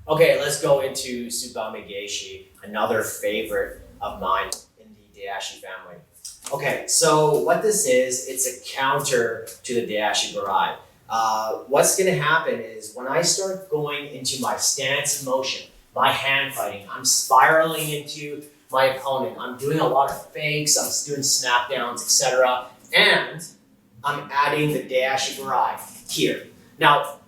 Okay, let's go into Tsubame Gaeshi, another favorite of mine in the Daeashi family. Okay, so what this is, it's a counter to the Daeashi Barai. What's going to happen is when I start going into my stance and motion, my hand fighting, I'm spiraling into my opponent. I'm doing a lot of fakes, I'm doing snap downs, etc. And I'm adding the Daeashi Barai here. Now,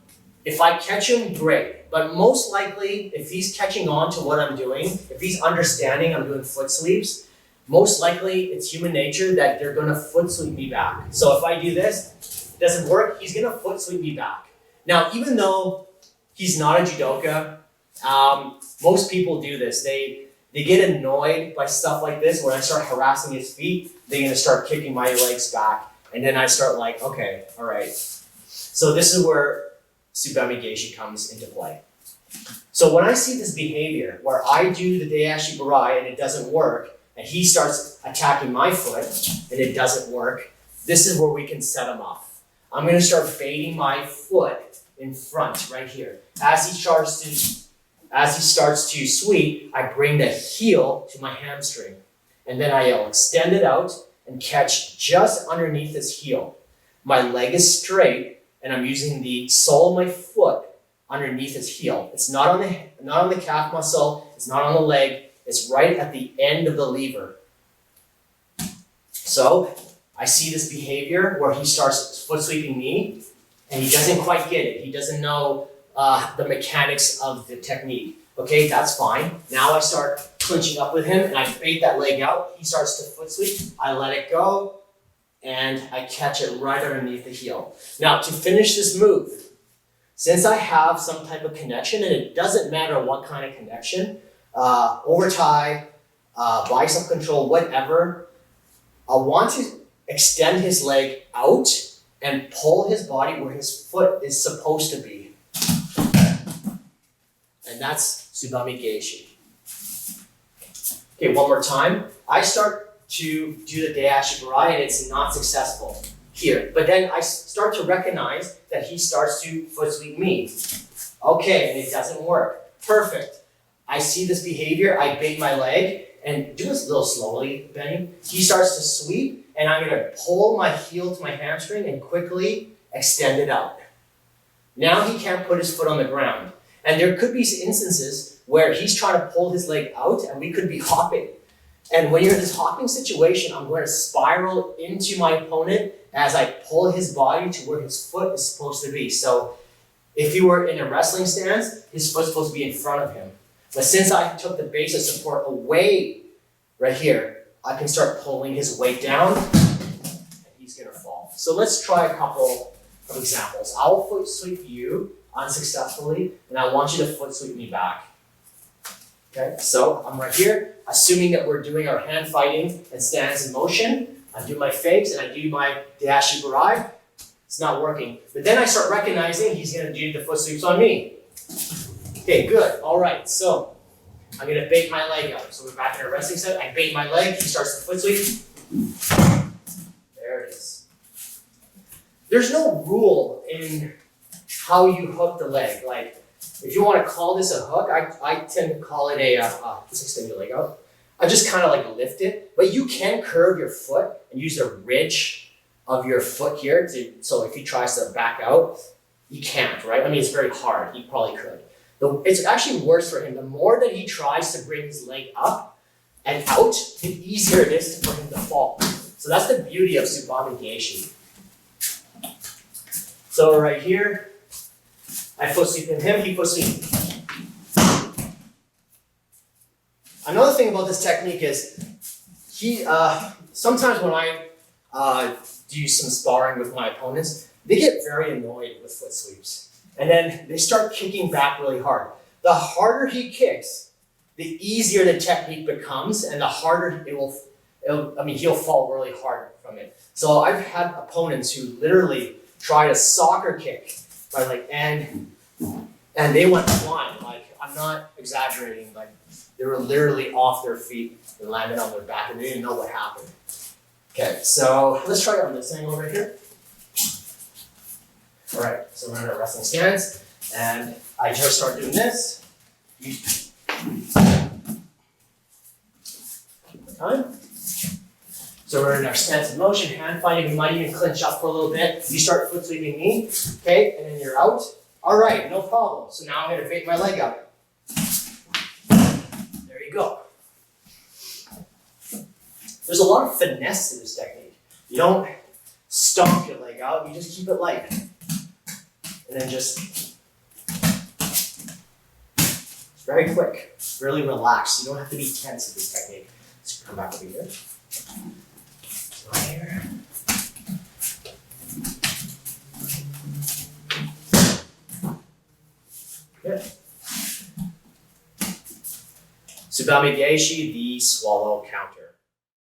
if I catch him, great. But most likely, if he's catching on to what I'm doing, if he's understanding I'm doing foot sweeps, most likely it's human nature that they're gonna foot sweep me back. So if I do this, it doesn't work, he's gonna foot sweep me back. Now, even though he's not a judoka, most people do this. They get annoyed by stuff like this. When I start harassing his feet, they're gonna start kicking my legs back. And then I start like, okay, all right. So this is where Tsubame Gaeshi comes into play. So when I see this behavior where I do the Daeashi Barai and it doesn't work, and he starts attacking my foot and it doesn't work, this is where we can set him up. I'm gonna start baiting my foot in front right here. As he starts to sweep, I bring the heel to my hamstring. And then I'll extend it out and catch just underneath his heel. My leg is straight, and I'm using the sole of my foot underneath his heel. It's not on the calf muscle, it's not on the leg, it's right at the end of the lever. So I see this behavior where he starts foot sweeping me, and he doesn't quite get it. He doesn't know the mechanics of the technique. Okay, that's fine. Now I start clinching up with him, and I bait that leg out. He starts to foot sweep. I let it go, and I catch it right underneath the heel. Now, to finish this move, since I have some type of connection, and it doesn't matter what kind of connection, over tie, bicep control, whatever, I want to extend his leg out and pull his body where his foot is supposed to be. And that's Tsubame Gaeshi. Okay, one more time. I start to do the Daeashi Barai and it's not successful here. But then I start to recognize that he starts to foot sweep me. Okay, and it doesn't work. Perfect. I see this behavior, I bait my leg, and do this a little slowly, Benny. He starts to sweep, and I'm gonna pull my heel to my hamstring and quickly extend it out. Now he can't put his foot on the ground. And there could be instances where he's trying to pull his leg out and we could be hopping. And when you're in this hopping situation, I'm going to spiral into my opponent as I pull his body to where his foot is supposed to be. So if you were in a wrestling stance, his foot's supposed to be in front of him. But since I took the base of support away right here, I can start pulling his weight down and he's going to fall. So let's try a couple of examples. I'll foot sweep you unsuccessfully, and I want you to foot sweep me back. Okay, so I'm right here, assuming that we're doing our hand fighting and stance in motion. I do my fakes and I do my Daeashi Barai. It's not working. But then I start recognizing he's going to do the foot sweeps on me. Okay, good. All right, so I'm going to bait my leg out. So we're back in our wrestling set. I bait my leg. He starts the foot sweep. There it is. There's no rule in how you hook the leg. Like, if you want to call this a hook, I tend to call it a, let's extend your leg out. I just kind of like lift it, but you can curve your foot and use the ridge of your foot here so if he tries to back out, you can't, right? I mean, it's very hard. He probably could. It's actually worse for him. The more that he tries to bring his leg up and out, the easier it is for him to fall. So that's the beauty of Tsubame Gaeshi. So right here, I foot sweep him, he foot sweep. Another thing about this technique is sometimes when I do some sparring with my opponents, they get very annoyed with foot sweeps. And then they start kicking back really hard. The harder he kicks, the easier the technique becomes, and the harder he'll fall really hard from it. So I've had opponents who literally tried a soccer kick and they went flying. Like, I'm not exaggerating. Like, they were literally off their feet and landed on their back, and they didn't know what happened. Okay, so let's try it on this angle right here. All right, so we're in a wrestling stance, and I just start doing this. Time. So we're in our stance of motion, hand finding. We might even clinch up for a little bit. You start foot sweeping me, okay, and then you're out. All right, no problem. So now I'm going to bait my leg up. There you go. There's a lot of finesse to this technique. You don't stomp your leg out, you just keep it light. And then just, it's very quick, really relaxed. You don't have to be tense with this technique. Let's come back over here. Right here. Good. Tsubame Gaeshi, the swallow counter.